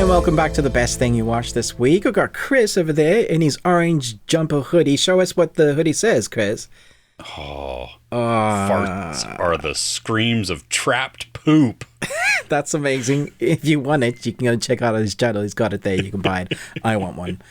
and welcome back to the best thing you watched this week. We've got Chris over there in his orange jumper hoodie. Show us what the hoodie says, Chris. Farts are the screams of trapped poop. That's amazing. If you want it, you can go and check out his channel. He's got it there. You can buy it. I want one.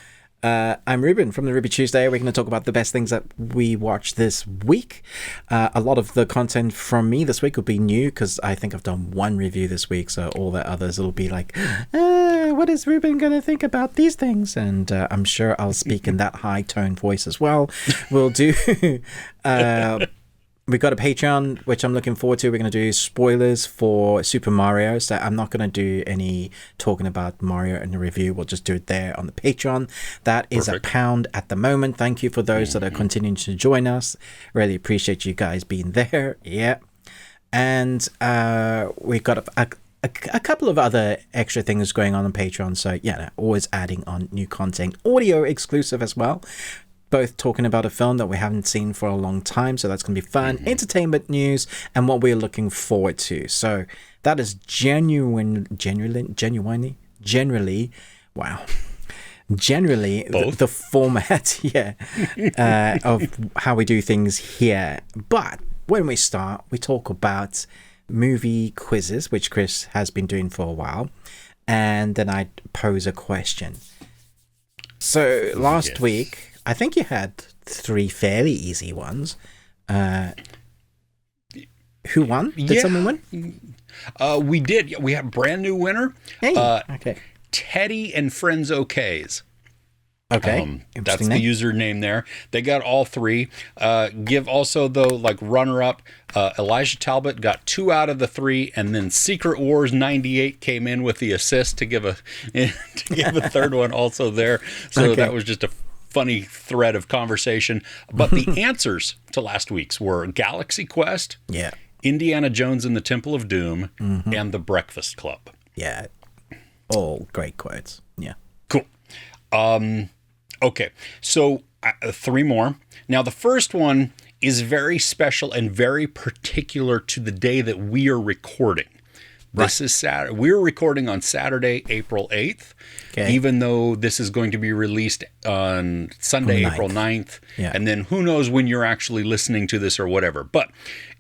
I'm Ruben from the Ruby Tuesday. We're going to talk about the best things that we watched this week. A lot of the content from me this week will be new because I think I've done one review this week. So all the others will be like, what is Ruben going to think about these things? And I'm sure I'll speak in that high tone voice as well. We'll do... We've got a Patreon, which I'm looking forward to. We're going to do spoilers for Super Mario. So I'm not going to do any talking about Mario in the review. We'll just do it there on the Patreon. That is Perfect. £1 at the moment. Thank you for those that are continuing to join us. Really appreciate you guys being there. Yeah. And we've got a couple of other extra things going on Patreon. So yeah, always adding on new content. Audio exclusive as well. Both talking about a film that we haven't seen for a long time, so that's going to be fun. Entertainment news and what we're looking forward to. So that is generally, the format, of how we do things here. But when we start, we talk about movie quizzes, which Chris has been doing for a while, and then I pose a question. So last week, I think you had 3 fairly easy ones. Who won? Did someone win? We did. We have a brand new winner. Hey, okay. Teddy and Friends OKs. Okay. That's the username there. They got all 3. Give also, though, like runner-up, Elijah Talbot got 2 out of the 3, and then Secret Wars 98 came in with the assist to give a third one also there. So that was just a funny thread of conversation. But the answers to last week's were Galaxy Quest, Indiana Jones and the Temple of Doom, and The Breakfast Club. Yeah, all great quotes. Yeah, cool. Okay, so 3 more. Now the first one is very special and very particular to the day that we are recording. This is Saturday. We're recording on Saturday, April 8th, even though this is going to be released on Sunday, April 9th. Yeah. And then who knows when you're actually listening to this or whatever. But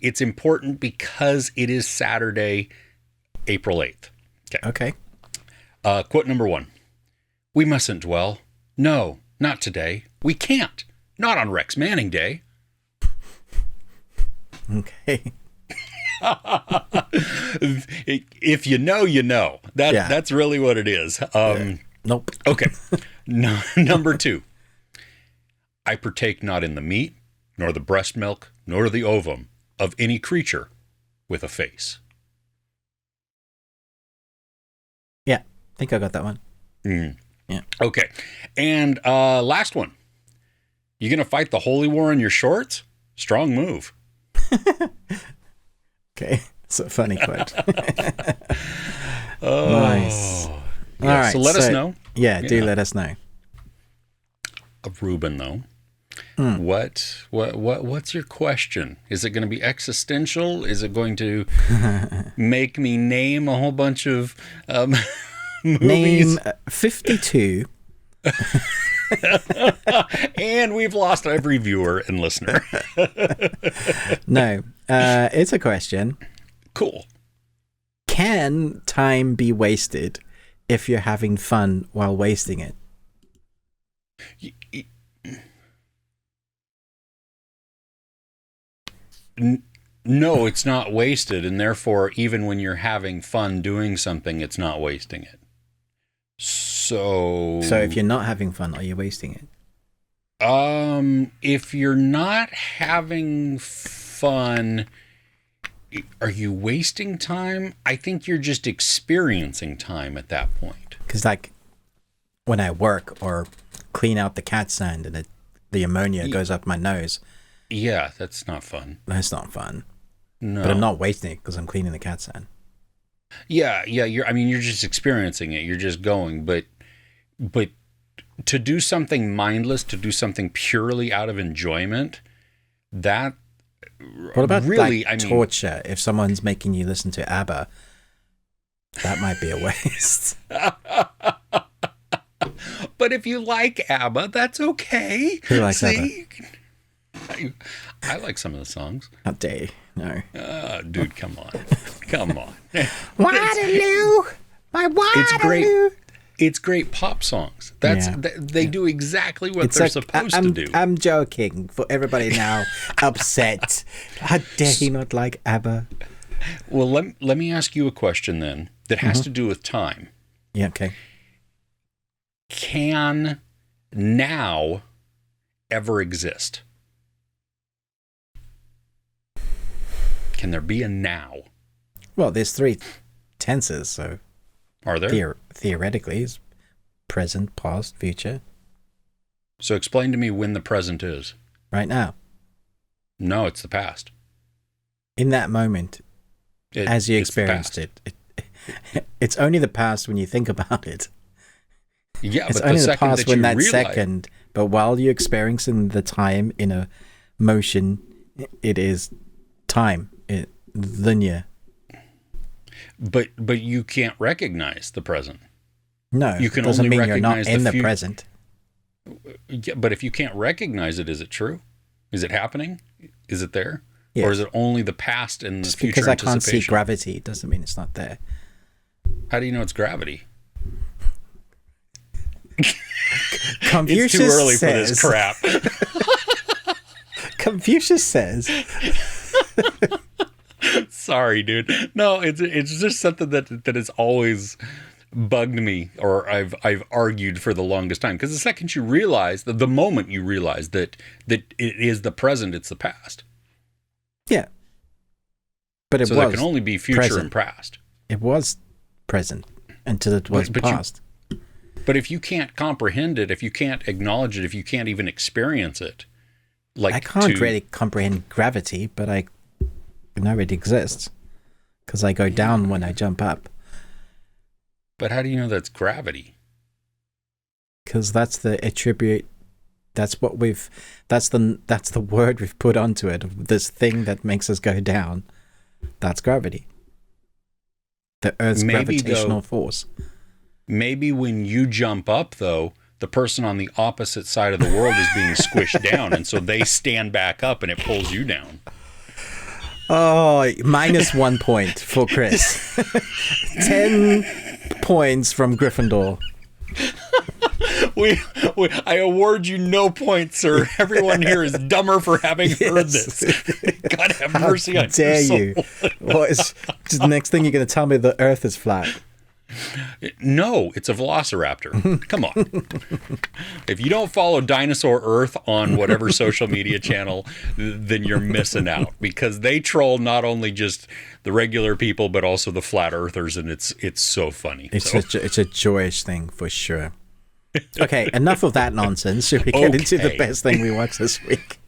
it's important because it is Saturday, April 8th. Okay. Quote number 1. We mustn't dwell. No, not today. We can't. Not on Rex Manning Day. Okay. If you know, you know. That's really what it is. Nope. Okay. Number 2. I partake not in the meat, nor the breast milk, nor the ovum of any creature with a face. Yeah, I think I got that one. Yeah. Okay. And last one. You going to fight the holy war in your shorts? Strong move. Okay, it's a funny quote. Nice. Yeah, all right. So let us know. Yeah, do let us know. Ruben, though, what's your question? Is it going to be existential? Is it going to make me name a whole bunch of movies? Name 52. And we've lost every viewer and listener. No, it's a question. Cool. Can time be wasted if you're having fun while wasting it? No, it's not wasted, and therefore, even when you're having fun doing something, it's not wasting it. So if you're not having fun, are you wasting it? If you're not having fun, are you wasting time? I think you're just experiencing time at that point. Because like when I work or clean out the cat sand and the ammonia goes up my nose. Yeah, that's not fun. That's not fun. No. But I'm not wasting it because I'm cleaning the cat sand. Yeah, you're just experiencing it. You're just going, but to do something mindless, to do something purely out of enjoyment, that what about really, torture? If someone's making you listen to ABBA That might be a waste. But if you like ABBA, that's okay. Who likes ABBA? I like some of the songs. How dare you? No. Dude, come on. Come on. Waterloo! My Waterloo! It's great. It's great pop songs. They do exactly what they're supposed to do. I'm joking for everybody now upset. How dare you not like ABBA? Well, let me ask you a question then that has to do with time. Yeah, okay. Can now ever exist? Can there be a now? Well, there's 3 tenses, so... Are there? Theoretically, it's present, past, future. So explain to me when the present is. Right now. No, it's the past. In that moment, as you experienced it, it's only the past when you think about it. Yeah, it's but only the the past when that realize... second. But while you're experiencing the time in a motion, it is time, linear. But you can't recognize the present. No, you can doesn't only mean you're not recognize in the present. Yeah, but if you can't recognize it, is it true? Is it happening? Is it there? Yes. Or is it only the past and the Just future because I can't see anticipation? gravity doesn't mean it's not there. How do you know it's gravity? Confucius it's too early says, for this crap. Confucius says... Sorry, dude. No, it's just something that has always bugged me, or I've argued for the longest time. Because the second you realize, the moment you realize that it is the present, it's the past. Yeah. But it so was there can only be future present. and past. It was present until it was past. But if you can't comprehend it, if you can't acknowledge it, if you can't even experience it, like I can't really comprehend gravity, but I know it exists because I go down when I jump up. But how do you know that's gravity? Because that's the attribute. That's what that's the word we've put onto it. This thing that makes us go down. That's gravity. The Earth's gravitational force. Maybe when you jump up, though, the person on the opposite side of the world is being squished down, and so they stand back up and it pulls you down. Oh, -1 point for Chris. 10 points from Gryffindor. I award you no points, sir. Everyone here is dumber for having heard this. God have mercy on your soul. Dare you? What is the next thing you're going to tell me? The Earth is flat. No, it's a velociraptor. Come on. If you don't follow Dinosaur Earth on whatever social media channel, then you're missing out, because they troll not only just the regular people but also the flat earthers, and it's so funny. It's a joyous thing for sure. Okay, enough of that nonsense. Should we get into the best thing we watched this week?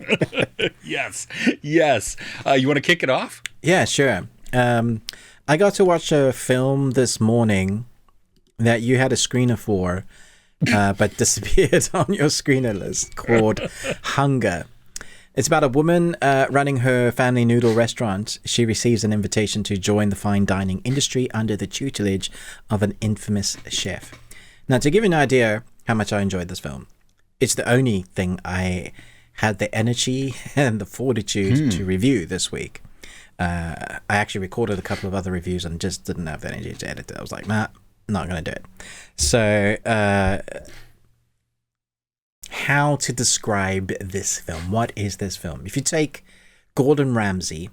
Yes. You want to kick it off? Yeah, sure. I got to watch a film this morning that you had a screener for, but disappeared on your screener list, called Hunger. It's about a woman running her family noodle restaurant. She receives an invitation to join the fine dining industry under the tutelage of an infamous chef. Now, to give you an idea how much I enjoyed this film, it's the only thing I had the energy and the fortitude to review this week. I actually recorded a couple of other reviews and just didn't have the energy to edit it. I was like, nah, not going to do it. So, how to describe this film? What is this film? If you take Gordon Ramsay,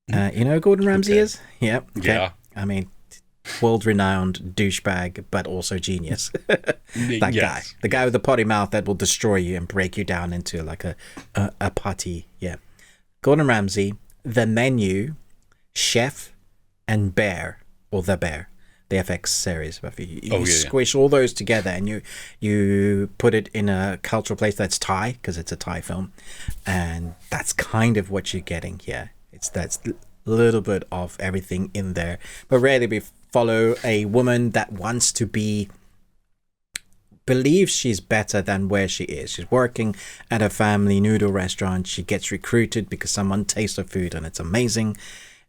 you know who Gordon Ramsay is? Yeah. Okay. Yeah. I mean, world-renowned douchebag, but also genius. That guy. The guy with the potty mouth that will destroy you and break you down into like a putty. Yeah. Gordon Ramsay, The Menu, Chef, and Bear, or The Bear, the FX series. You squish all those together and you put it in a cultural place that's Thai, because it's a Thai film, and that's kind of what you're getting here. That's a little bit of everything in there, but really we follow a woman that wants to believes she's better than where she is. She's working at a family noodle restaurant. She gets recruited because someone tastes her food and it's amazing.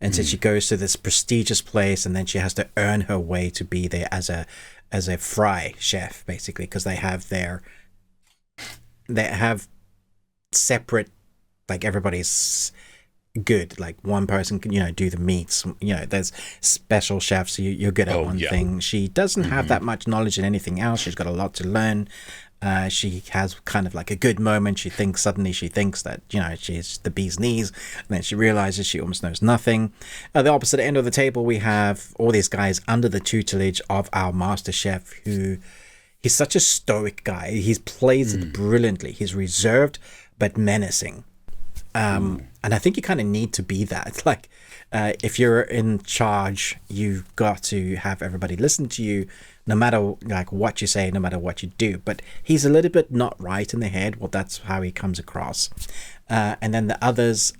And so she goes to this prestigious place, and then she has to earn her way to be there as a fry chef, basically, because they have separate, like, everybody's good. Like, one person can, do the meats. There's special chefs. You're good at one thing. She doesn't have that much knowledge in anything else. She's got a lot to learn. She has kind of like a good moment. She thinks that, she's the bee's knees. And then she realizes she almost knows nothing. At the opposite end of the table, we have all these guys under the tutelage of our master chef, who he's such a stoic guy. He plays it brilliantly. He's reserved but menacing. And I think you kind of need to be that. Like, if you're in charge, you've got to have everybody listen to you, no matter like what you say, no matter what you do. But he's a little bit not right in the head. Well, that's how he comes across. And then the others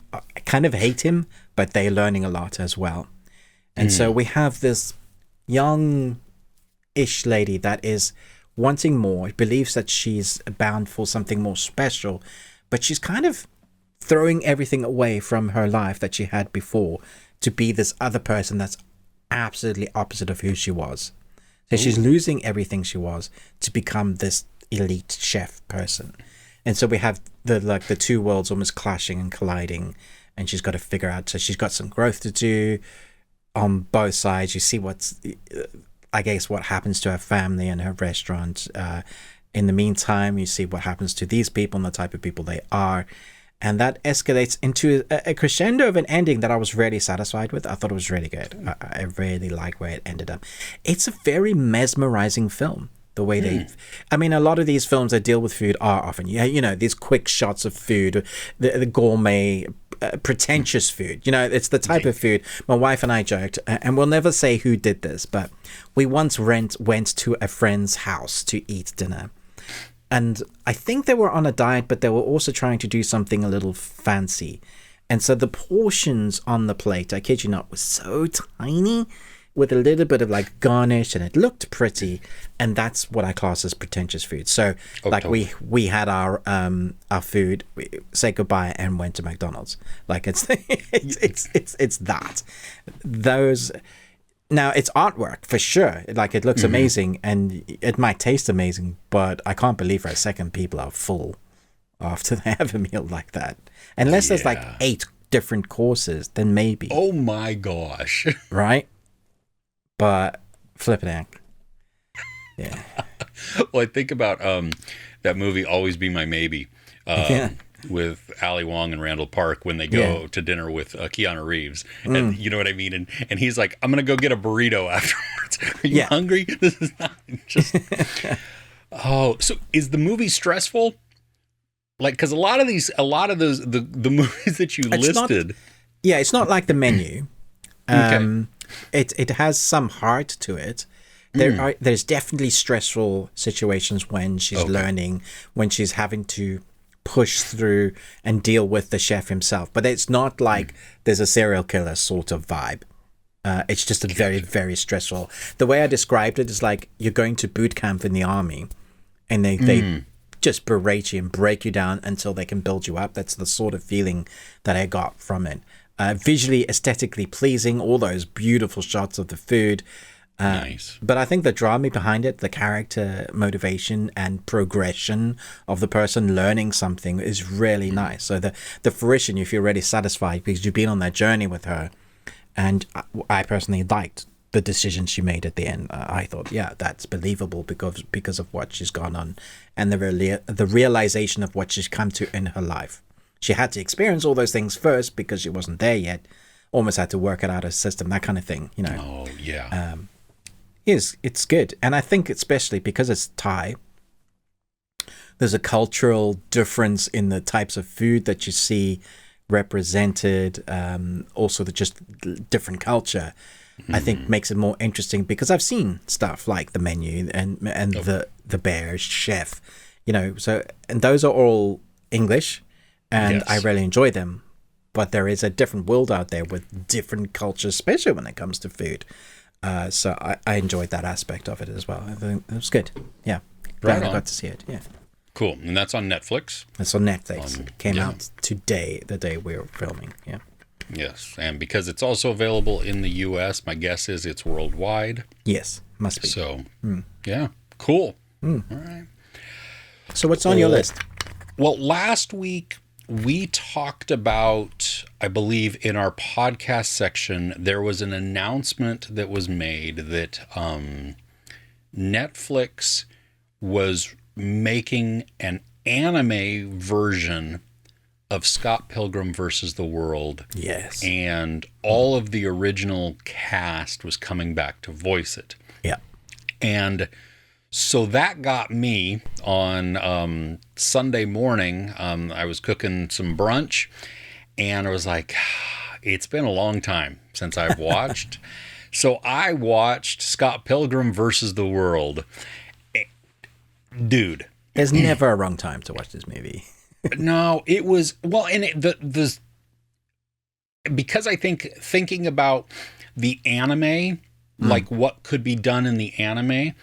kind of hate him, but they're learning a lot as well. And so we have this young-ish lady that is wanting more, believes that she's bound for something more special, but she's kind of throwing everything away from her life that she had before to be this other person that's absolutely opposite of who she was. So she's losing everything she was to become this elite chef person. And so we have the two worlds almost clashing and colliding, and she's got to figure out, so she's got some growth to do on both sides. You see what happens to her family and her restaurant. In the meantime, you see what happens to these people and the type of people they are. And that escalates into a crescendo of an ending that I was really satisfied with. I thought it was really good. I really like where it ended up. It's a very mesmerizing film. The way a lot of these films that deal with food are often, these quick shots of food, the gourmet, pretentious food. It's the type of food. My wife and I joked, and we'll never say who did this, but we once went to a friend's house to eat dinner. And I think they were on a diet, but they were also trying to do something a little fancy. And so the portions on the plate, I kid you not, was so tiny with a little bit of like garnish, and it looked pretty. And that's what I class as pretentious food. So we had our food, we said goodbye and went to McDonald's. Like it's that. Those. Now, it's artwork, for sure. Like, it looks amazing, and it might taste amazing, but I can't believe for a second people are full after they have a meal like that. Unless there's, like, 8 different courses, then maybe. Oh, my gosh. Right? But, flip it heck. Yeah. Well, I think about that movie, Always Be My Maybe. With Ali Wong and Randall Park when they go to dinner with Keanu Reeves. And you know what I mean? And he's like, I'm going to go get a burrito afterwards. Are you hungry? This is not just... Oh, so is the movie stressful? Like, because a lot of those, the movies that you listed... It's not like The Menu. It has some heart to it. There's definitely stressful situations when she's learning, when she's having to push through and deal with the chef himself, but it's not like there's a serial killer sort of vibe. It's just a very, very stressful. The way I described it is like you're going to boot camp in the army, and they just berate you and break you down until they can build you up. That's the sort of feeling that I got from it. Visually, aesthetically pleasing, all those beautiful shots of the food. Nice. But I think the drama behind it, the character motivation and progression of the person learning something is really nice. So the fruition, you feel really satisfied because you've been on that journey with her. And I personally liked the decision she made at the end. I thought, that's believable because of what she's gone on and the realization of what she's come to in her life. She had to experience all those things first because she wasn't there yet. Almost had to work it out of her system, that kind of thing, Oh, yeah. It's good. And I think especially because it's Thai, there's a cultural difference in the types of food that you see represented. Also the just different culture, I think makes it more interesting because I've seen stuff like The Menu and the Bear Chef, so, and those are all English and I really enjoy them, but there is a different world out there with different cultures, especially when it comes to food. So I enjoyed that aspect of it as well. I think it was good. Yeah. Glad I got to see it. Yeah. Cool. And that's on Netflix? It's on Netflix. It came out today, the day we were filming. Yeah. Yes, and because it's also available in the U.S., my guess is it's worldwide. Yes, must be. So, yeah, cool. All right. So what's on your list? Well, last week we talked about, I believe in our podcast section, there was an announcement that was made that Netflix was making an anime version of Scott Pilgrim versus the World. Yes. And all of the original cast was coming back to voice it. Yeah. And so that got me on Sunday morning. I was cooking some brunch and I was like, it's been a long time since I've watched. So I watched Scott Pilgrim versus the World. Dude. There's never a wrong time to watch this movie. No, it was, well, and because I think thinking about the anime, like what could be done in the anime,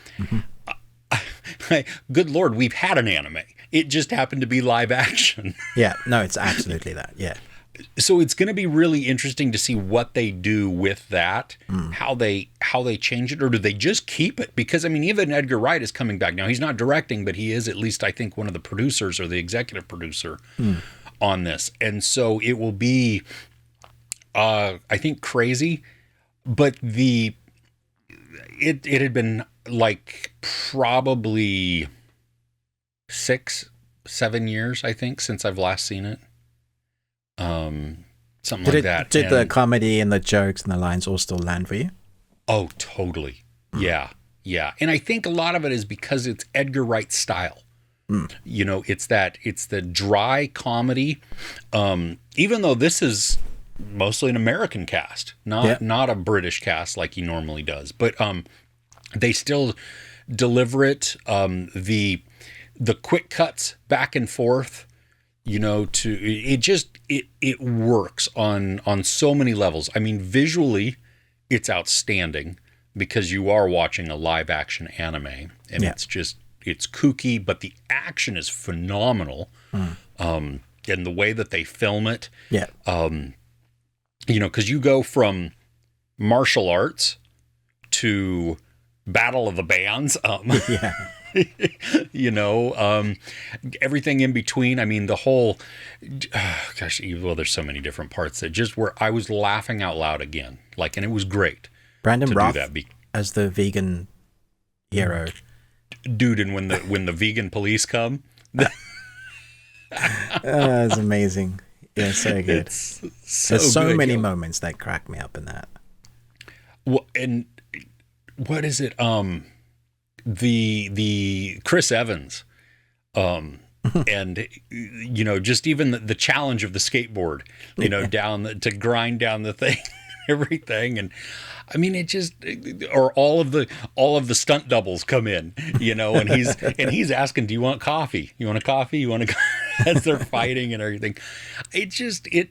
good Lord, we've had an anime. It just happened to be live action. Yeah, no, it's absolutely that. Yeah. So it's going to be really interesting to see what they do with that, how they change it, or do they just keep it? Because I mean, even Edgar Wright is coming back now. He's not directing, but he is at least, I think, one of the producers or the executive producer on this. And so it will be, I think, crazy. But it had been like probably 6-7 years, I think, since I've last seen it. Something like that. Did the comedy and the jokes and the lines all still land for you? Oh, totally. Yeah. Yeah. And I think a lot of it is because it's Edgar Wright's style. You know, it's the dry comedy. Even though this is mostly an American cast, not a British cast like he normally does, but they still deliver it. The quick cuts back and forth, you know, it works on so many levels. I mean, visually, it's outstanding because you are watching a live action anime, and it's kooky, but the action is phenomenal. And the way that they film it, you know, because you go from martial arts to Battle of the Bands. You know, everything in between. I mean, the whole, there's so many different parts that just where I was laughing out loud again. Like, and it was great. Brandon Roth as the vegan hero. Dude, and when the vegan police come. It's amazing. Yeah, so good. There's so many moments that crack me up in that. Well, and what is it? The Chris Evans, and you know, just even the challenge of the skateboard, you know, to grind down the thing, everything, and I mean, it just, or all of the stunt doubles come in, you know, and he's asking, do you want coffee? You want a coffee? You want a as they're fighting and everything. It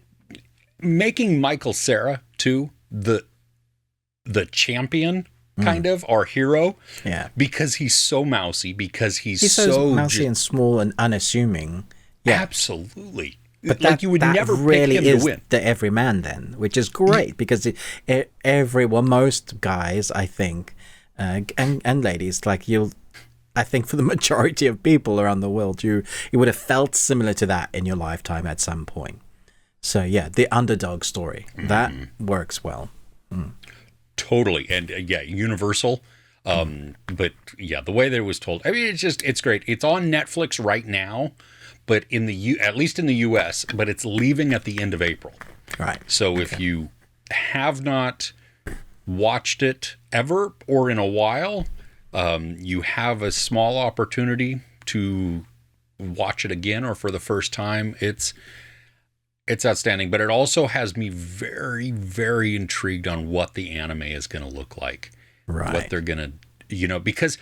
making Michael Cera too the champion. Kind of our hero, because he's so mousy, because he's so mousy and small and unassuming. Absolutely. But like you would never really pick him to win. The everyman then, which is great because most guys, I think, and ladies, like I think for the majority of people around the world, you would have felt similar to that in your lifetime at some point. So yeah, the underdog story that works well. Totally. And universal. But yeah, the way that it was told, I mean, it's great. It's on Netflix right now, but at least in the US, but it's leaving at the end of April. Right. So if you have not watched it ever or in a while, you have a small opportunity to watch it again or for the first time. It's outstanding, but it also has me very, very intrigued on what the anime is going to look like. Right. What they're going to, you know, because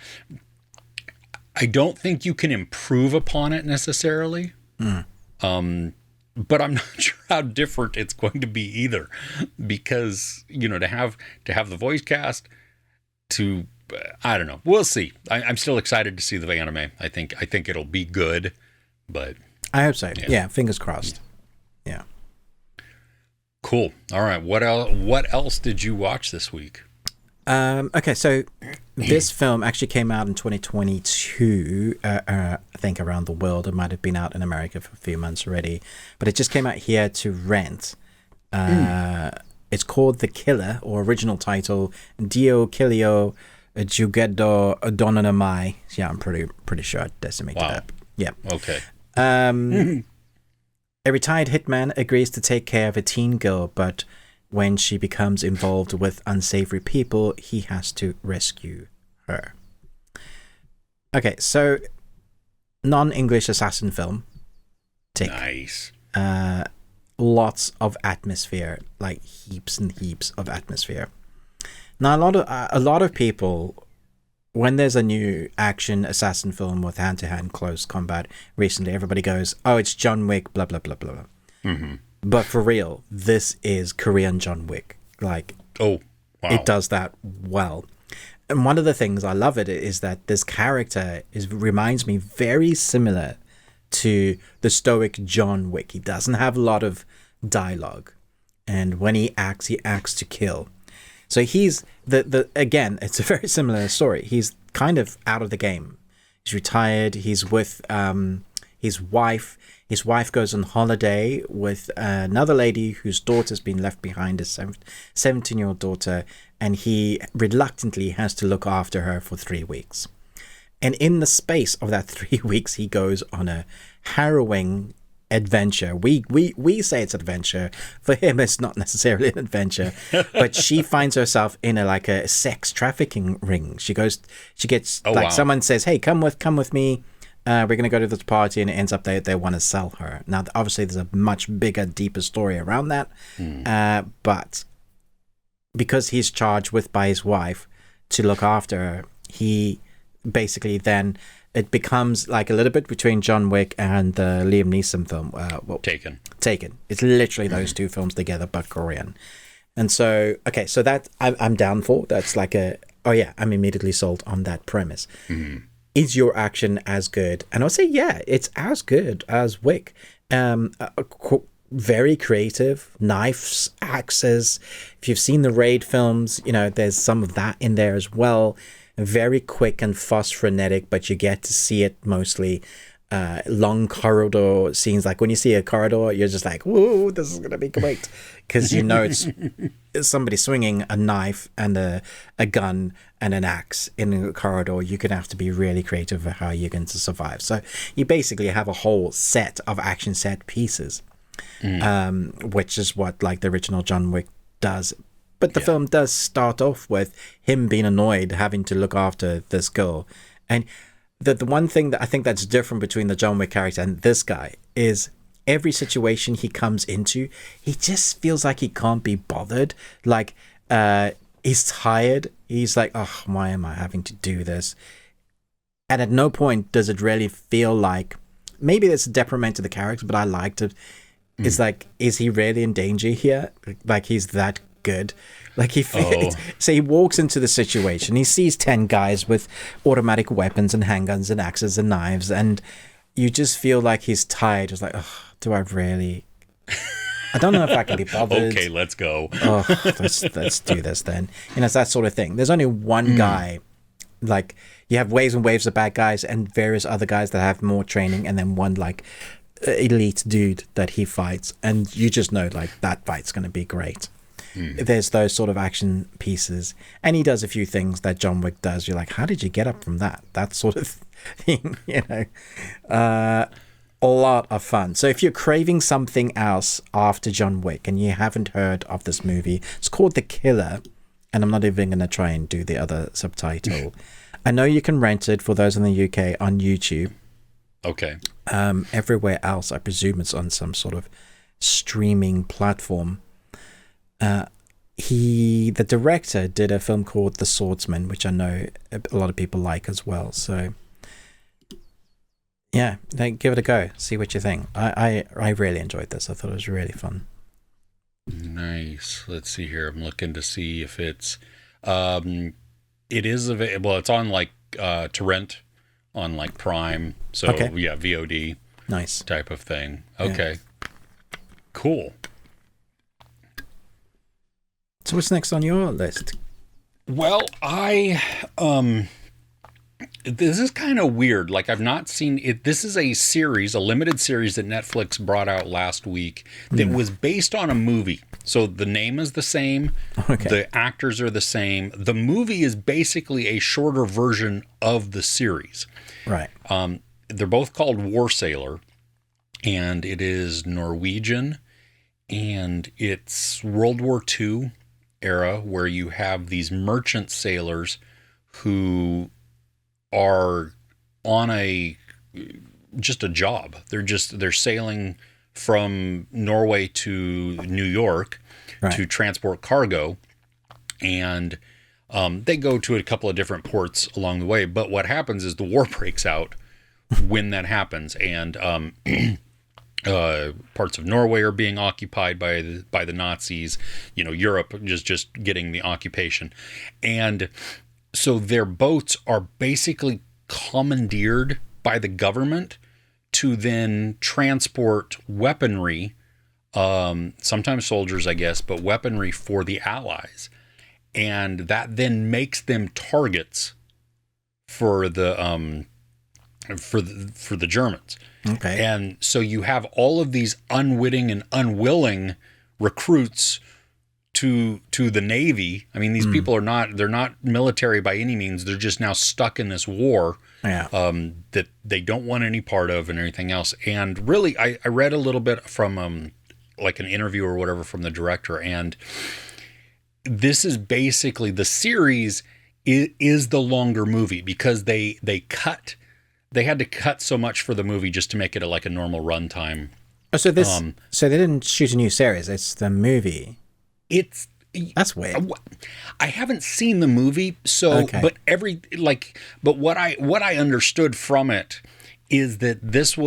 I don't think you can improve upon it necessarily. But I'm not sure how different it's going to be either, because, you know, to have the voice cast I don't know. We'll see. I'm still excited to see the anime. I think it'll be good, but I hope so. Yeah, fingers crossed. Yeah. Cool. All right. What else did you watch this week? Okay, so this film actually came out in 2022, I think around the world. It might have been out in America for a few months already, but it just came out here to rent. It's called The Killer, or original title, Deo Killeo Jugedo Dononamai. Yeah, I'm pretty sure I decimated that. Yeah. Okay. A retired hitman agrees to take care of a teen girl, but when she becomes involved with unsavory people, he has to rescue her. Okay, so non-English assassin film. Tick. Nice. Lots of atmosphere, like heaps and heaps of atmosphere. Now, a lot of people, when there's a new action assassin film with hand-to-hand close combat, recently everybody goes, "Oh, it's John Wick," blah blah blah blah blah. Mm-hmm. But for real, this is Korean John Wick. Like, oh, wow. It does that well. And one of the things I love it is that this character reminds me very similar to the stoic John Wick. He doesn't have a lot of dialogue, and when he acts to kill. So he's again, it's a very similar story. He's kind of out of the game. He's retired. He's with his wife. His wife goes on holiday with another lady whose daughter's been left behind, a 17-year-old daughter, and he reluctantly has to look after her for 3 weeks. And in the space of that 3 weeks, he goes on a harrowing adventure. We say it's adventure. For him, it's not necessarily an adventure. But she finds herself in a sex trafficking ring. She gets someone says, "Hey, come with me. We're going to go to this party," and it ends up they want to sell her. Now, obviously, there's a much bigger, deeper story around that. But because he's charged by his wife to look after her, he basically then, it becomes like a little bit between John Wick and the Liam Neeson film. Taken. It's literally those two films together, but Korean. And so, okay, so that I'm down for. That's like I'm immediately sold on that premise. Mm-hmm. Is your action as good? And I'll say, yeah, it's as good as Wick. Very creative, knives, axes. If you've seen the Raid films, there's some of that in there as well. Very quick and fast, frenetic, but you get to see it mostly. Long corridor scenes. Like when you see a corridor, you're just like, whoa, this is going to be great. Because it's somebody swinging a knife and a gun and an axe in a corridor. You're going to have to be really creative for how you're going to survive. So you basically have a whole set of action set pieces, which is what like the original John Wick does. But the film does start off with him being annoyed having to look after this girl. And the one thing that I think that's different between the John Wick character and this guy is every situation he comes into, he just feels like he can't be bothered. Like, he's tired. He's like, oh, why am I having to do this? And at no point does it really feel like, maybe it's a detriment to the character, but I liked it. It's like, is he really in danger here? Like, he's that good. Like so he walks into the situation, he sees 10 guys with automatic weapons and handguns and axes and knives, and you just feel like he's tired. It's like, oh, do I really? I don't know if I can be bothered. Okay, let's go. Let's do this then. It's that sort of thing. There's only one guy. Like, you have waves and waves of bad guys and various other guys that have more training, and then one like elite dude that he fights, and you just know like that fight's going to be great. There's those sort of action pieces, and he does a few things that John Wick does. You're like, how did you get up from that sort of thing? A lot of fun. So if you're craving something else after John Wick and you haven't heard of this movie, it's called The Killer, and I'm not even going to try and do the other subtitle. I know you can rent it for those in the UK on YouTube. Okay. Everywhere else, I presume it's on some sort of streaming platform. The director did a film called The Swordsman, which I know a lot of people like as well. So yeah, give it a go. See what you think. I really enjoyed this. I thought it was really fun. Nice. Let's see here. I'm looking to see if it's it is available. It's on like to rent on like Prime. So yeah, VOD. Nice type of thing. Okay. Yeah. Cool. So what's next on your list? Well, this is kind of weird. Like, I've not seen it. This is a series, a limited series that Netflix brought out last week that was based on a movie. So the name is the same. Okay. The actors are the same. The movie is basically a shorter version of the series. Right. They're both called War Sailor, and it is Norwegian, and it's World War II era, where you have these merchant sailors who are on just a job. They're sailing from Norway to New York to transport cargo, and they go to a couple of different ports along the way. But what happens is the war breaks out when that happens, and parts of Norway are being occupied by the Nazis. Europe just getting the occupation, and so their boats are basically commandeered by the government to then transport weaponry, sometimes soldiers, I guess, but weaponry for the Allies. And that then makes them targets for the Germans. Okay. And so you have all of these unwitting and unwilling recruits to the Navy. I mean, these people they're not military by any means. They're just now stuck in this war that they don't want any part of and everything else. And really, I read a little bit from like an interview or whatever from the director, and this is basically the series is the longer movie because they had to cut so much for the movie just to make it like a normal runtime. Oh, so so they didn't shoot a new series. It's the movie. That's weird. I haven't seen the movie, so okay. But what I understood from it is that this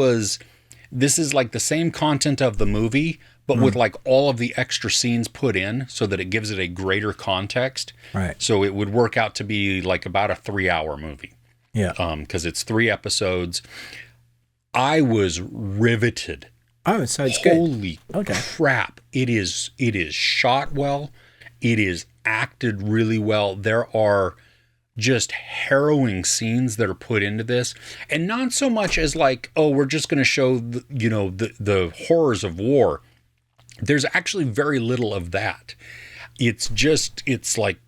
is like the same content of the movie, but with like all of the extra scenes put in so that it gives it a greater context. Right. So it would work out to be like about a 3-hour movie. Yeah. Because it's 3 episodes. I was riveted. Oh, so it's Holy good. crap. It is shot well. It is acted really well. There are just harrowing scenes that are put into this. And not so much as like, oh, we're just going to show the horrors of war. There's actually very little of that. It's like,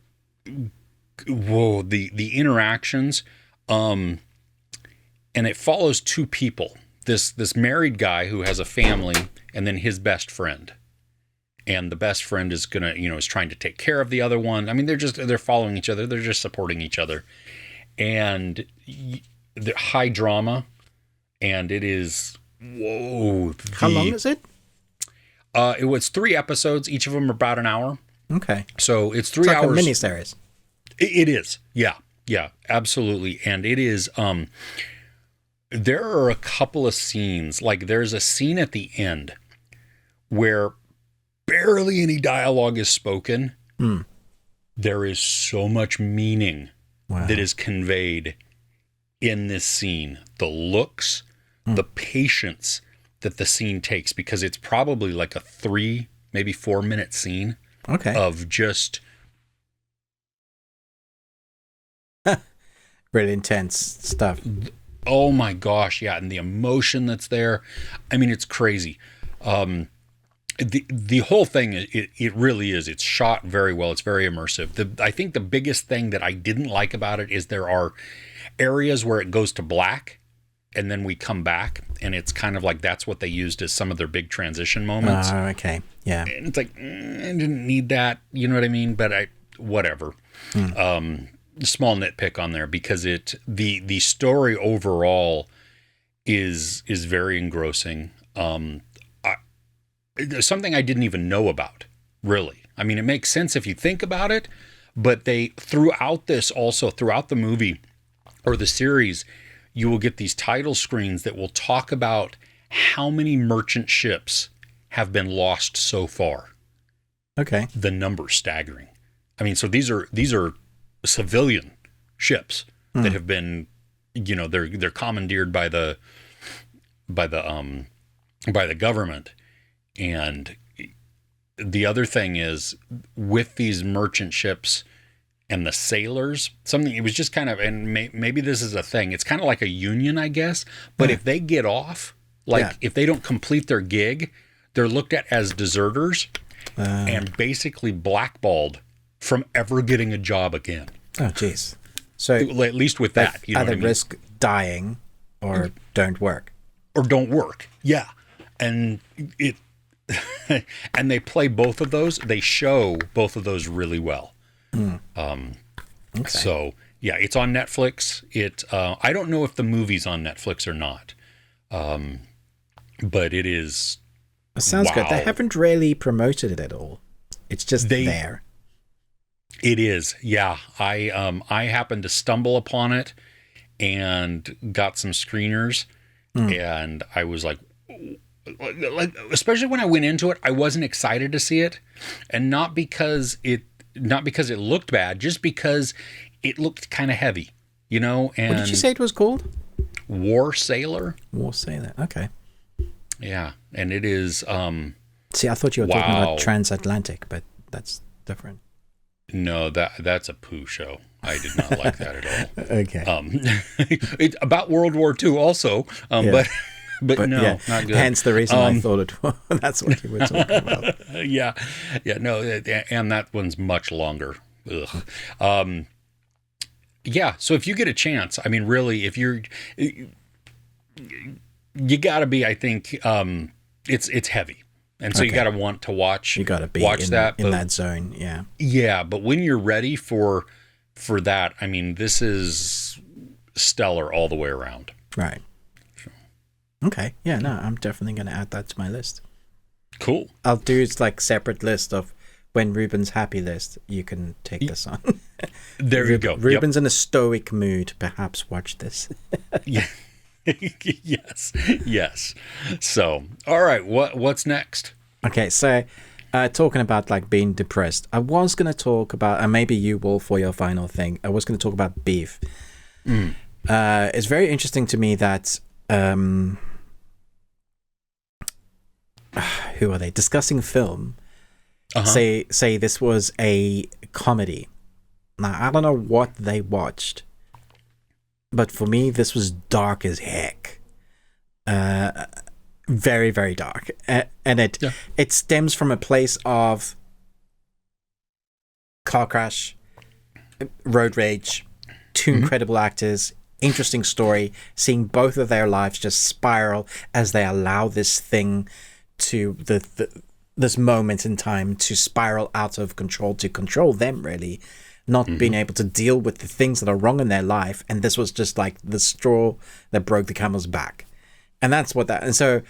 whoa, the interactions. And it follows 2 people. This married guy who has a family, and then his best friend. And the best friend is gonna, is trying to take care of the other one. I mean, they're following each other. They're just supporting each other. And the high drama, and it is, whoa. How long is it? It was 3 episodes. Each of them are about an hour. Okay. So it's 3 hours. Like a miniseries. It is. Yeah. Yeah, absolutely. And it is, there are a couple of scenes, like there's a scene at the end where barely any dialogue is spoken. There is so much meaning that is conveyed in this scene. The looks, the patience that the scene takes, because it's probably like a 3, maybe 4 minute scene of just... really intense stuff. Oh my gosh, yeah, and the emotion that's there. I mean, it's crazy. The whole thing, it really is. It's shot very well. It's very immersive. I think the biggest thing that I didn't like about it is there are areas where it goes to black, and then we come back, and it's kind of like that's what they used as some of their big transition moments. Oh, okay, yeah. And it's like, I didn't need that. You know what I mean? But whatever. Small nitpick on there, because the story overall is very engrossing. Something I didn't even know about, really. I mean, it makes sense if you think about it, but throughout the movie or the series, you will get these title screens that will talk about how many merchant ships have been lost so far. Okay. The number's staggering. I mean, so these are civilian ships that have been, they're commandeered by the government, and the other thing is with these merchant ships and the sailors, something, it was just kind of, and maybe this is a thing, it's kind of like a union, I guess, but if they get off, like if they don't complete their gig, they're looked at as deserters and basically blackballed from ever getting a job again. Oh, jeez. So at least with that, you know either what I mean? risk dying or don't work. Or don't work. Yeah. And it, and they play both of those. They show both of those really well. Okay. So yeah, it's on Netflix. I don't know if the movie's on Netflix or not. But it is. It sounds good. They haven't really promoted it at all. It's just there. It is. Yeah. I happened to stumble upon it and got some screeners and I was like, especially when I went into it, I wasn't excited to see it, and not because it looked bad, just because it looked kind of heavy, you know. And what did you say it was called? War Sailor. War Sailor. Okay. Yeah, and it is. See, I thought you were talking about transatlantic, but that's different. No, that's a poo show. I did not like that at all. Okay. It's about World War II also, but no, yeah. not good. Hence the reason I thought it was. That's what you were talking about. Yeah, no, and that one's much longer. Ugh. Yeah, so if you get a chance, I mean, really, if you got to be, I think, it's heavy. And so you got to want to watch. You got to be in that zone, yeah. Yeah, but when you're ready for that, I mean, this is stellar all the way around. Right. Okay. Yeah, no, I'm definitely going to add that to my list. Cool. I'll do like separate list of when Ruben's happy list. You can take this on. There you go. Ruben's in a stoic mood. Perhaps watch this. Yeah. Yes. So, all right. What's next? Okay. So, talking about like being depressed, I was going to talk about, and maybe you will for your final thing. I was going to talk about beef. It's very interesting to me that who are they discussing film? Say this was a comedy. Now I don't know what they watched, but for me this was dark as heck. Very, very dark, and it stems from a place of car crash, road rage, two incredible actors, interesting story, seeing both of their lives just spiral as they allow this thing to this moment in time to spiral out of control, to control them, really, not being able to deal with the things that are wrong in their life. And this was just like the straw that broke the camel's back. And that's what that, and so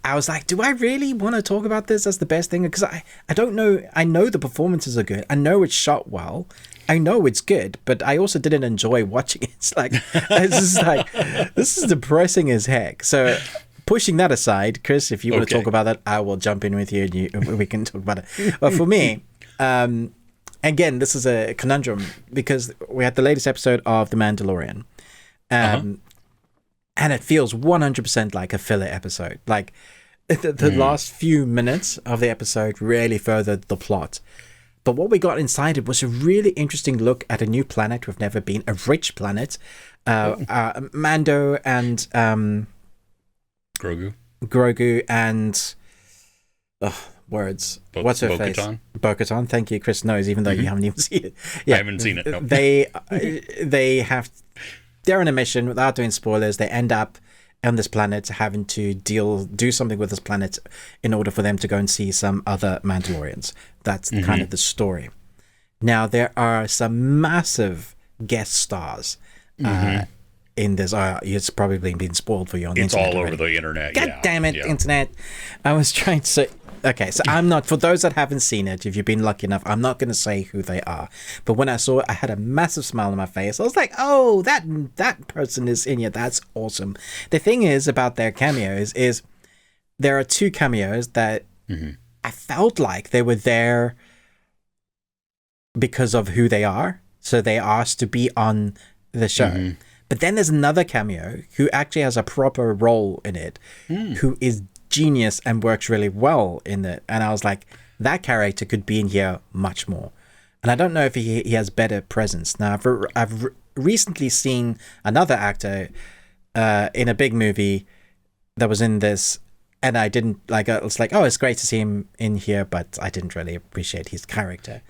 I was like, do I really want to talk about this as the best thing? Because I don't know. I know the performances are good. I know it's shot well. I know it's good, but I also didn't enjoy watching it. It's like, this is depressing as heck. So pushing that aside, Chris, if you want to talk about that, I will jump in with you and we can talk about it. But for me, again, this is a conundrum because we had the latest episode of The Mandalorian. And it feels 100% like a filler episode. Like the last few minutes of the episode really furthered the plot. But what we got inside it was a really interesting look at a new planet we've never been, a rich planet. Mando and Grogu and words. What's her face? Bo-Katan. Thank you. Chris knows, even though you haven't even seen it. Yeah, I haven't seen it. No. They're on a mission without doing spoilers. They end up on this planet having to do something with this planet in order for them to go and see some other Mandalorians. That's kind of the story. Now, there are some massive guest stars in this. It's probably been spoiled for you on the internet. It's all over the internet. God damn it, internet. I was trying to say... Okay, so I'm not, for those that haven't seen it, if you've been lucky enough, I'm not going to say who they are. But when I saw it, I had a massive smile on my face. I was like, oh, that person is in here. That's awesome. The thing is about their cameos is there are two cameos that I felt like they were there because of who they are. So they asked to be on the show. But then there's another cameo who actually has a proper role in it, who is genius and works really well in it. And I was like, that character could be in here much more. And I don't know if he has better presence. Now, I've recently seen another actor in a big movie that was in this, and I didn't like. I was like, oh, it's great to see him in here, but I didn't really appreciate his character.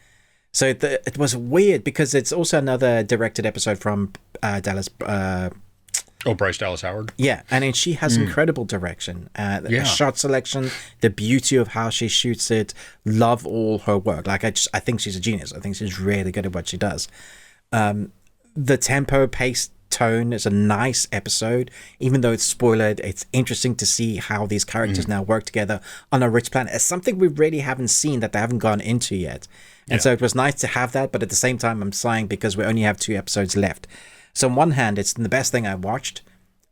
So it was weird because it's also another directed episode from Dallas. Bryce Dallas Howard. Yeah, and then she has incredible direction, the shot selection, the beauty of how she shoots it. Love all her work. Like I think she's a genius. I think she's really good at what she does. The tempo, pace, tone is a nice episode. Even though it's spoilered, it's interesting to see how these characters now work together on a rich planet. It's something we really haven't seen that they haven't gone into yet. And so it was nice to have that, but at the same time, I'm sighing because we only have 2 episodes left. So on one hand, it's the best thing I watched.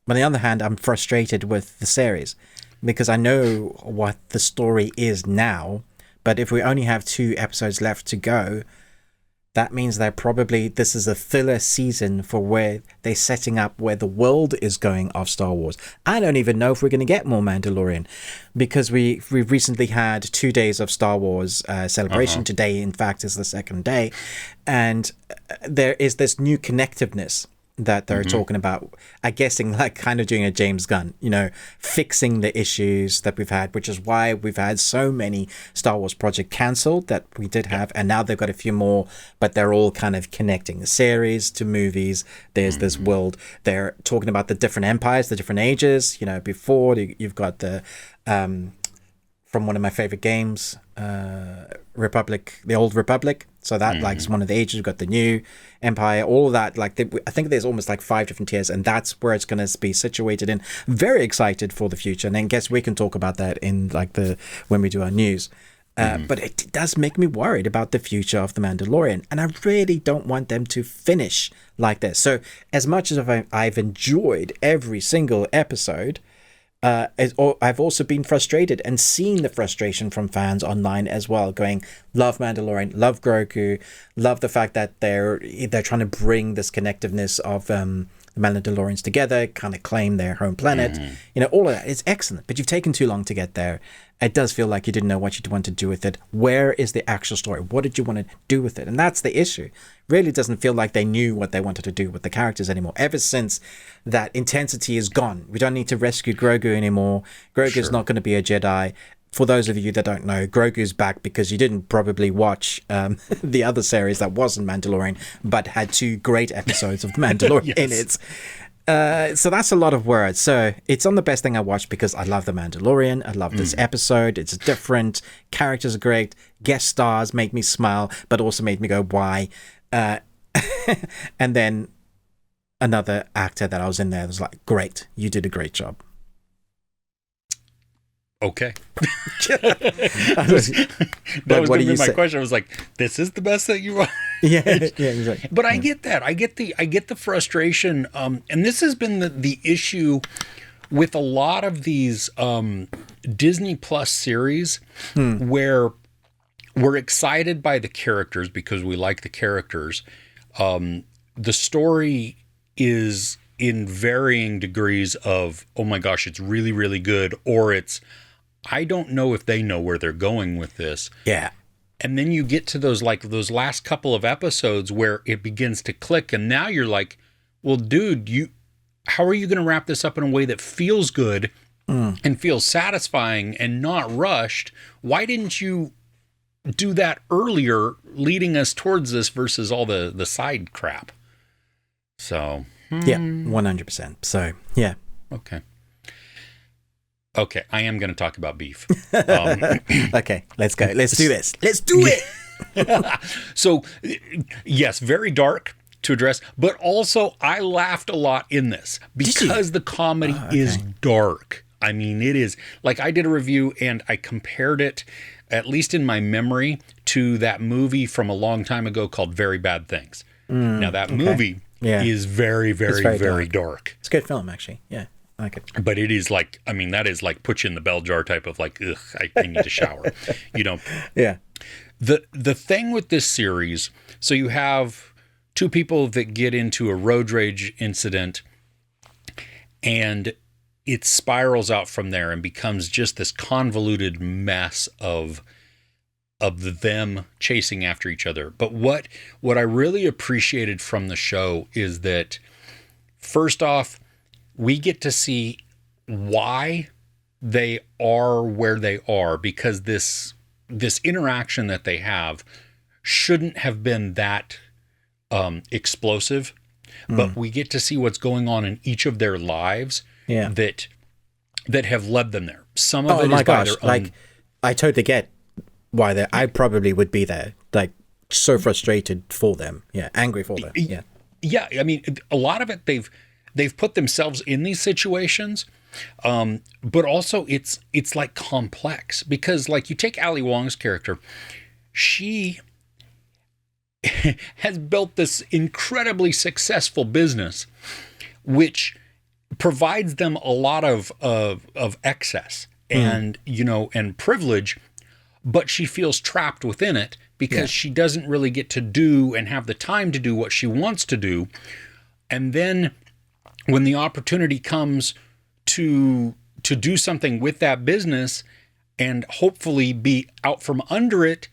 But on the other hand, I'm frustrated with the series because I know what the story is now. But if we only have 2 episodes left to go, that means that probably this is a filler season for where they're setting up where the world is going of Star Wars. I don't even know if we're going to get more Mandalorian because we recently had 2 days of Star Wars celebration. Today, in fact, is the 2nd day. And there is this new connectiveness that they're talking about, I guessing like kind of doing a James Gunn, fixing the issues that we've had, which is why we've had so many Star Wars projects cancelled that we did have, and now they've got a few more, but they're all kind of connecting the series to movies. There's this world. They're talking about the different empires, the different ages. Before you've got the from one of my favorite games, Republic, the Old Republic. So that like is one of the ages. We've got the new empire, all of that. Like I think there's almost like 5 different tiers, and that's where it's going to be situated in. Very excited for the future, and then guess we can talk about that in like when we do our news. But it does make me worried about the future of the Mandalorian, and I really don't want them to finish like this. So as much as I've enjoyed every single episode, I've also been frustrated and seen the frustration from fans online as well, going, love Mandalorian, love Grogu, love the fact that they're trying to bring this connectiveness of the Mandalorians together, kind of claim their home planet. All of that is excellent, but you've taken too long to get there. It does feel like you didn't know what you'd want to do with it. Where is the actual story? What did you want to do with it? And that's the issue. Really doesn't feel like they knew what they wanted to do with the characters anymore. Ever since that intensity is gone. We don't need to rescue Grogu anymore. Grogu's not going to be a Jedi. For those of you that don't know, Grogu's back because you didn't probably watch the other series that wasn't Mandalorian, but had 2 great episodes of Mandalorian in it. So that's a lot of words. So it's on the best thing I watched because I love the Mandalorian. I love this episode. It's different. Characters are great. Guest stars made me smile, but also made me go, why? And then another actor that I was in there was like, great. You did a great job. Okay. That was going to be my question. I was like, this is the best that you are. Yeah, exactly. But I get that. I get the frustration. And this has been the issue with a lot of these Disney Plus series where we're excited by the characters because we like the characters. The story is in varying degrees of, oh my gosh, it's really, really good, or it's, I don't know if they know where they're going with this. Yeah. And then you get to those last couple of episodes where it begins to click, and now you're like, well, dude, how are you going to wrap this up in a way that feels good and feels satisfying and not rushed? Why didn't you do that earlier, leading us towards this versus all the side crap? So yeah, 100%. So yeah. Okay, I am going to talk about beef. Okay, let's go. Let's do this. Let's do it. So, yes, very dark to address, but also I laughed a lot in this because the comedy is dark. I mean, it is. Like, I did a review and I compared it, at least in my memory, to that movie from a long time ago called Very Bad Things. Now, that movie is very, very, very dark. It's a good film, actually. Yeah. I like it. But it is like, I mean, that is like put you in the bell jar type of like, ugh, I need to shower. Yeah. The thing with this series, so you have 2 people that get into a road rage incident and it spirals out from there and becomes just this convoluted mess of of them chasing after each other. But what I really appreciated from the show is that, first off, we get to see why they are where they are, because this interaction that they have shouldn't have been that explosive, but we get to see what's going on in each of their lives that have led them there. Some of it is by their own. Like, I totally get why I probably would be there, like, so frustrated for them, angry for them, yeah. I mean, a lot of it they've put themselves in these situations, but also it's like complex, because, like, you take Ali Wong's character, she has built this incredibly successful business, which provides them a lot of excess and and privilege, but she feels trapped within it because she doesn't really get to do and have the time to do what she wants to do. And then when the opportunity comes to do something with that business and hopefully be out from under it,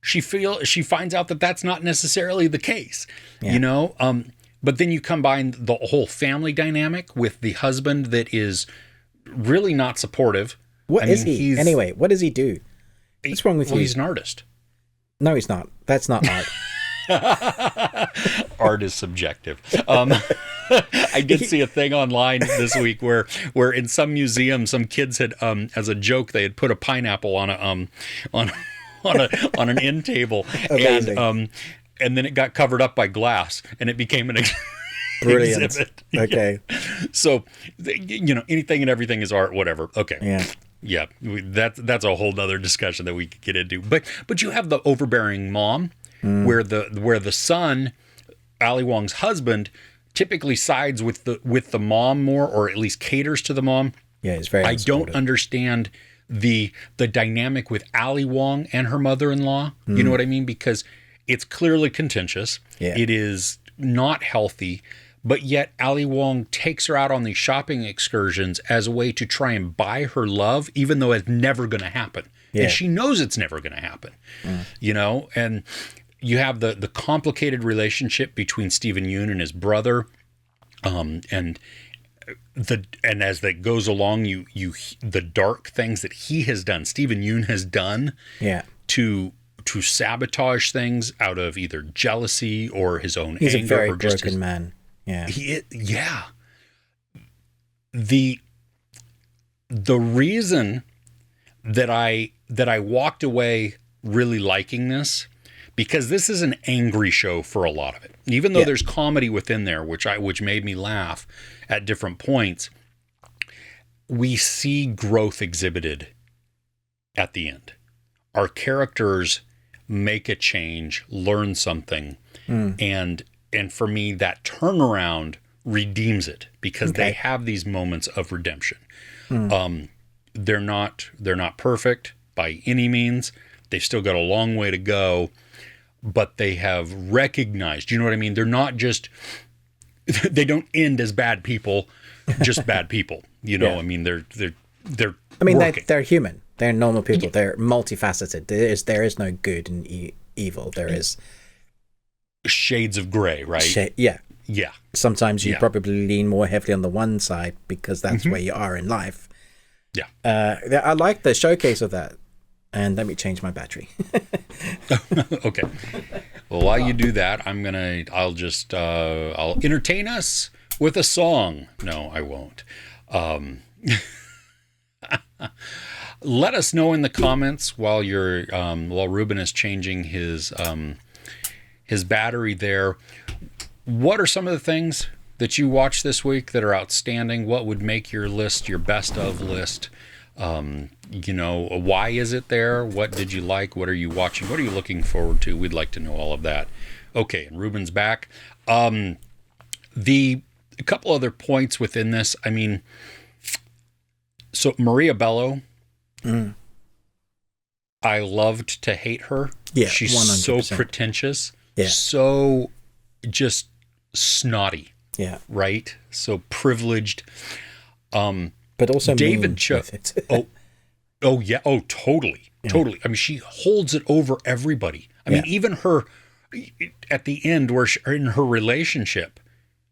she finds out that that's not necessarily the case, but then you combine the whole family dynamic with the husband that is really not supportive. What does he do? What's wrong with you? He's an artist. No, he's not. That's not art. Art is subjective. I did see a thing online this week where in some museum, some kids had, as a joke, they had put a pineapple on an end table, and then it got covered up by glass, and it became an brilliant exhibit. Okay. So, anything and everything is art, whatever. Okay. Yeah. That's a whole other discussion that we could get into. But you have the overbearing mom, where the son, Ali Wong's husband, typically sides with the mom more, or at least caters to the mom. Yeah, it's very. I don't understand the dynamic with Ali Wong and her mother-in-law. You know what I mean? Because it's clearly contentious. Yeah. It is not healthy, but yet Ali Wong takes her out on these shopping excursions as a way to try and buy her love, even though it's never going to happen. Yeah. And she knows it's never going to happen, and you have the complicated relationship between Steven Yeun and his brother. And as that goes along, you the dark things that he has done, Steven Yeun has done, to sabotage things out of either jealousy or his own anger. He's a very or just broken man. Yeah. The reason that I walked away really liking this, because this is an angry show for a lot of it. Even though there's comedy within there, which made me laugh at different points, we see growth exhibited at the end. Our characters make a change, learn something, and for me, that turnaround redeems it, because they have these moments of redemption. They're not perfect by any means. They've still got a long way to go, but they have recognized, you know what I mean? They're not just, they don't end as bad people, just bad people. I mean, they're I mean, working. they're human. They're normal people. They're multifaceted. There is no good and evil. There is shades of gray, right? Yeah. Sometimes you Yeah. probably lean more heavily on the one side because that's where you are in life. Yeah. I like the showcase of that. And let me change my battery. Okay. Well, while you do that, I'll entertain us with a song. No, I won't. Let us know in the comments while Ruben is changing his battery there. What are some of the things that you watched this week that are outstanding? What would make your list your best of list? Why is it there? What did you like? What are you watching? What are you looking forward to? We'd like to know all of that. Okay, and Ruben's back. A couple other points within this. I mean, so Maria Bello, I loved to hate her. Yeah, she's 100%. so pretentious, Yeah. so just snotty. Yeah. Right? So privileged. But also David mean Cho. with it. Oh, Oh yeah. Oh, totally. Totally. I mean, she holds it over everybody. I mean, even her at the end where in her relationship,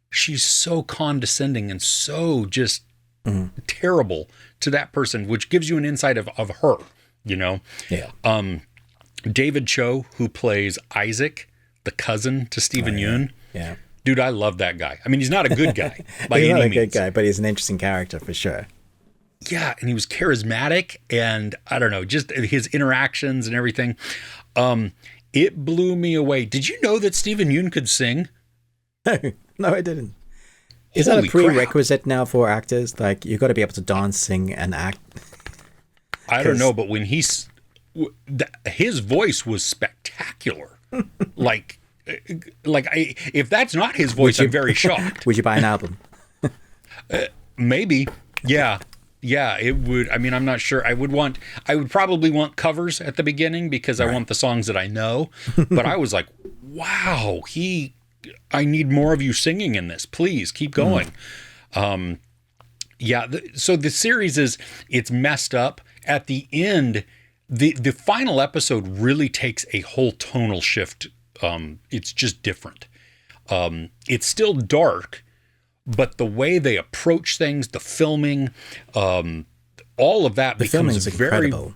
she's so condescending and so just terrible to that person, which gives you an insight of her, you know? Yeah. David Cho, who plays Isaac, the cousin to Stephen Yeun. Yeah. Dude, I love that guy. I mean, he's not a good guy by he's any not a means. good guy, but he's an interesting character for sure. Yeah, and he was charismatic, and I don't know, just his interactions and everything. It blew me away. Did you know that Stephen Yeun could sing? No, I didn't. Is that a prerequisite now for actors? Like, you've got to be able to dance, sing, and act? I don't know, but when his voice was spectacular. If that's not his voice, I'm very shocked. Would you buy an album? Maybe. Yeah. Yeah, it would. I mean, I'm not sure. I would probably want covers at the beginning because I want the songs that I know. But I was like, wow, I need more of you singing in this. Please keep going. So the series it's messed up. At the end, the final episode really takes a whole tonal shift. It's just different. It's still dark, but the way they approach things, the filming, all of that becomes very incredible.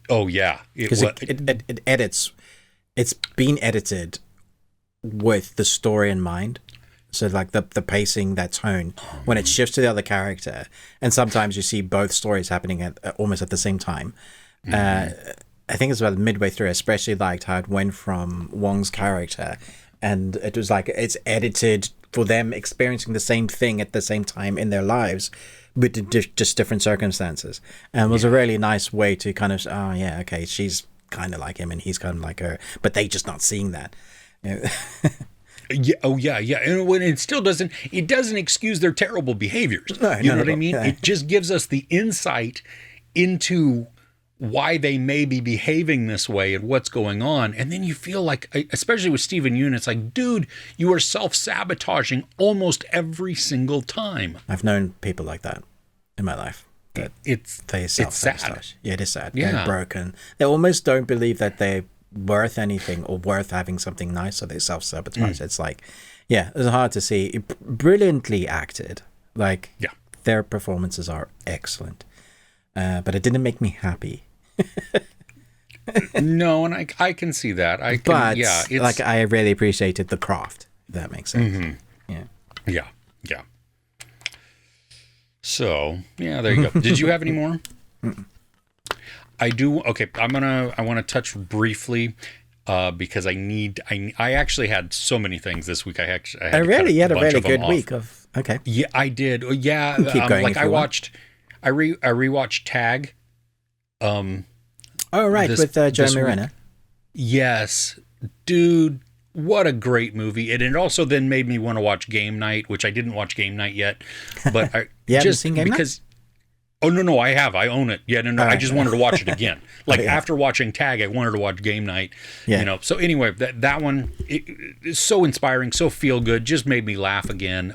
Oh yeah, because it edits. It's been edited with the story in mind. So like the pacing, that tone, when it shifts to the other character, and sometimes you see both stories happening at almost at the same time. I think it's about midway through. I especially liked how it went from Wong's character, and it was like it's edited for them experiencing the same thing at the same time in their lives, but just different circumstances. And it was a really nice way to kind of, she's kind of like him and he's kind of like her, but they just not seeing that. Yeah. Oh yeah. Yeah. And when it still doesn't excuse their terrible behaviors. No, you know what I mean? Yeah. It just gives us the insight into why they may be behaving this way and what's going on. And then you feel like, especially with Stephen Yeun, it's like, dude, you are self-sabotaging almost every single time. I've known people like that in my life. It's sad. Yeah, it is sad. Yeah. They're broken. They almost don't believe that they're worth anything or worth having something nice, so they self-sabotage. It's like, yeah, it's hard to see. Brilliantly acted. Like, their performances are excellent. But it didn't make me happy. No, and I can see that. I really appreciated the craft, if that makes sense. Yeah. So, yeah, there you go. Did you have any more? I do. Okay, I want to touch briefly because I actually had so many things this week. You had a really good week of. Okay. Yeah, I did. Yeah. Keep going. Like I rewatched Tag. With Jeremy Renner. Yes, dude, what a great movie! And it also then made me want to watch Game Night, which I didn't watch Game Night yet. But I haven't seen Game Night? Oh no, I have. I own it. Yeah, no, I just wanted to watch it again. Like after watching Tag, I wanted to watch Game Night. Yeah. You know. So anyway, that one is so inspiring, so feel good. Just made me laugh again.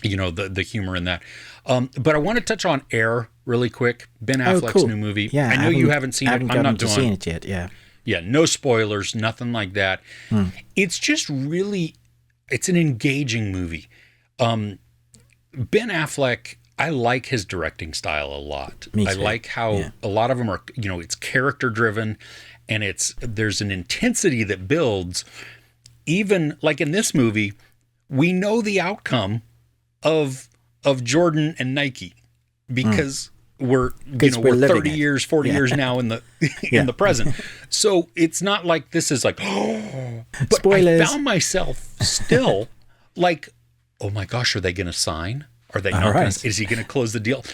You know, the humor in that. But I want to touch on Air really quick. Ben Affleck's new movie. Yeah, I know you haven't seen it. I'm not seen it yet. Yeah. Yeah, no spoilers, nothing like that. It's just really, it's an engaging movie. Ben Affleck, I like his directing style a lot. Me too. I like how a lot of them are, you know, it's character driven, and there's an intensity that builds. Even like in this movie, we know the outcome of Jordan and Nike because we're 30 years, 40 years now in the in the present. So it's not like this is like, but spoilers. I found myself still like, oh my gosh, are they going to sign? Are they not? Is he going to close the deal?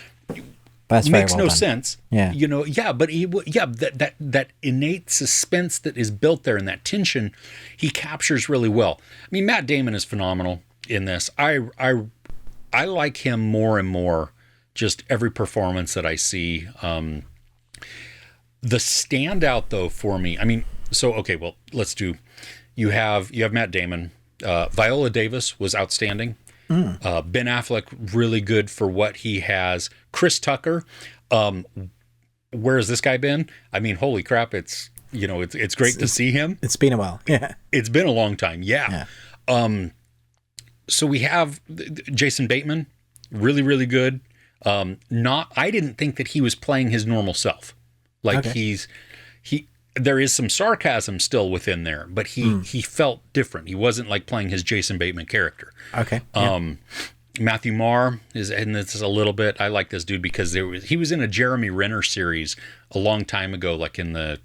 That's makes no sense. Yeah. You know, but that innate suspense that is built there and that tension, he captures really well. I mean, Matt Damon is phenomenal in this. I like him more and more just every performance that I see. The standout though for me, I mean, so okay, well, let's do. You have Matt Damon. Viola Davis was outstanding. Ben Affleck really good for what he has. Chris Tucker, where has this guy been? I mean, holy crap! It's great to see him. It's been a while. Yeah, it's been a long time. Yeah. So we have Jason Bateman, really, really good. I didn't think that he was playing his normal self. Like there is some sarcasm still within there, but he felt different. He wasn't like playing his Jason Bateman character. Okay. Matthew Marr is in this a little bit. I like this dude because he was in a Jeremy Renner series a long time ago, like in the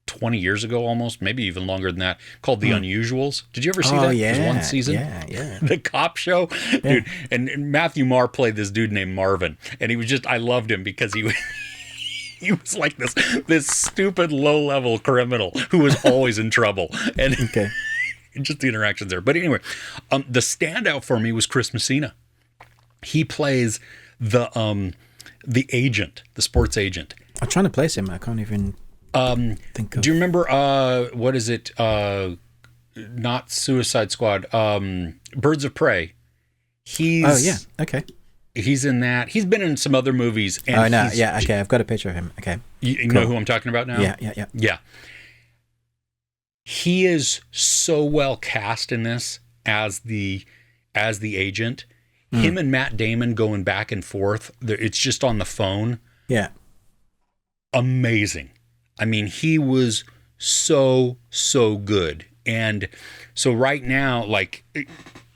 20 years ago almost, maybe even longer than that, called The Unusuals. Did you ever see that? Yeah. It was one season. Yeah. The cop show. Yeah. Dude. And Matthew Marr played this dude named Marvin. And he was I loved him because he was like this stupid low-level criminal who was always in trouble. And just the interactions there. But anyway, the standout for me was Chris Messina. He plays the agent, the sports agent. I'm trying to place him. I can't even think of. Do you remember what is it? Not Suicide Squad. Birds of Prey. Okay. He's in that. He's been in some other movies. And okay. I've got a picture of him. Okay. You know who I'm talking about now? Yeah. He is so well cast in this as the agent. Him and Matt Damon going back and forth. It's just on the phone. Yeah. Amazing. I mean, he was so good. And so right now, like,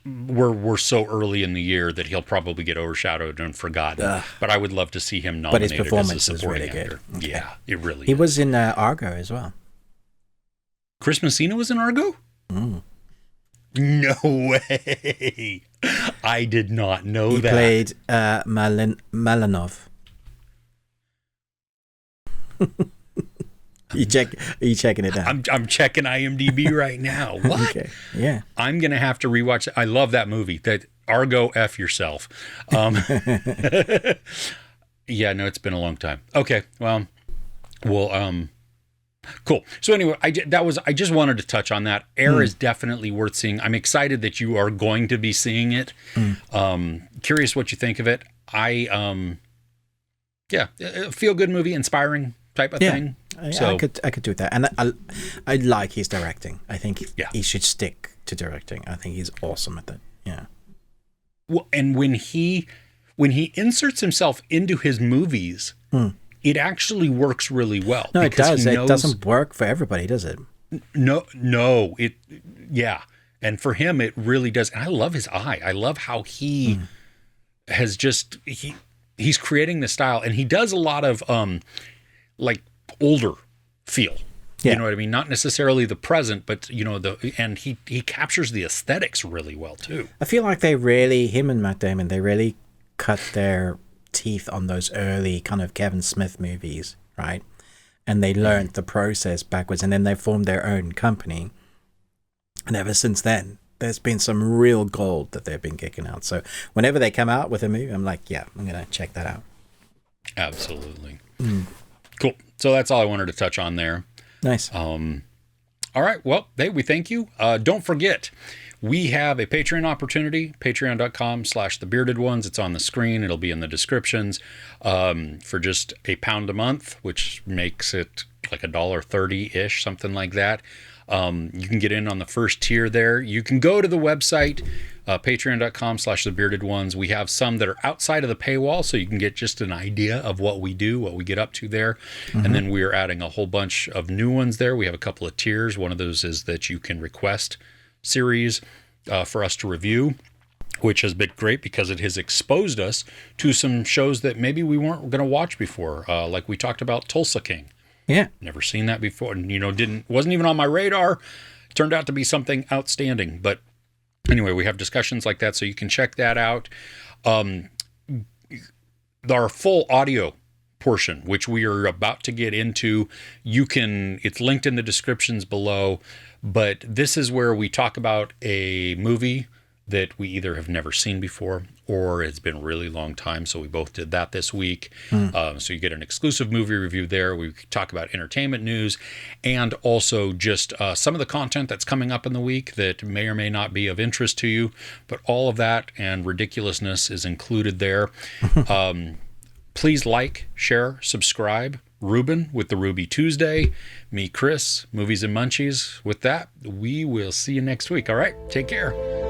we're so early in the year that he'll probably get overshadowed and forgotten. But I would love to see him nominated but his performance as a supporting is really actor. good. Okay. Yeah, it really He is. was in Argo as well. Chris Messina was in Argo? Mm. No way. I did not know that. He played Malinov. Are you checking it out? I'm checking IMDb right now. What? Okay. Yeah. I'm going to have to rewatch it. I love that movie. That Argo, F yourself. Yeah, no, it's been a long time. Okay. Well, cool. So anyway, I just wanted to touch on that. Air is definitely worth seeing. I'm excited that you are going to be seeing it. Curious what you think of it. A feel good movie, inspiring type of thing. So I could do that, and I like his directing. I think he should stick to directing. I think he's awesome at that. Yeah. Well, and when he inserts himself into his movies, it actually works really well. No, it does. It doesn't work for everybody, does it? No. And for him, it really does. And I love his eye. I love how he has he's creating the style, and he does a lot of like older feel. You know what I mean? Not necessarily the present, but and he captures the aesthetics really well too. I feel like him and Matt Damon, they really cut their teeth on those early kind of Kevin Smith movies, right? And they learned the process backwards, and then they formed their own company. And ever since then, there's been some real gold that they've been kicking out. So whenever they come out with a movie, I'm like, yeah, I'm going to check that out. Absolutely. Cool. So that's all I wanted to touch on there. Nice. All right. Well, we thank you. Don't forget, we have a Patreon opportunity, patreon.com/thebeardedones. It's on the screen. It'll be in the descriptions, for just £1 a month, which makes it like $1.30-ish, something like that. You can get in on the first tier there. You can go to the website, patreon.com/thebeardedones. We have some that are outside of the paywall, so you can get just an idea of what we do, what we get up to there. And then we are adding a whole bunch of new ones there. We have a couple of tiers. One of those is that you can request series for us to review, which has been great because it has exposed us to some shows that maybe we weren't going to watch before. Like we talked about Tulsa King. Yeah. Never seen that before. And, wasn't even on my radar. Turned out to be something outstanding. But anyway, we have discussions like that, so you can check that out. Our full audio portion, which we are about to get into, it's linked in the descriptions below. But this is where we talk about a movie that we either have never seen before or it's been a really long time. So we both did that this week. So you get an exclusive movie review there. We talk about entertainment news and also just some of the content that's coming up in the week that may or may not be of interest to you. But all of that and ridiculousness is included there. Please like, share, subscribe. Ruben with the Ruby Tuesday. Me, Chris, Movies and Munchies. With that, we will see you next week. All right, take care.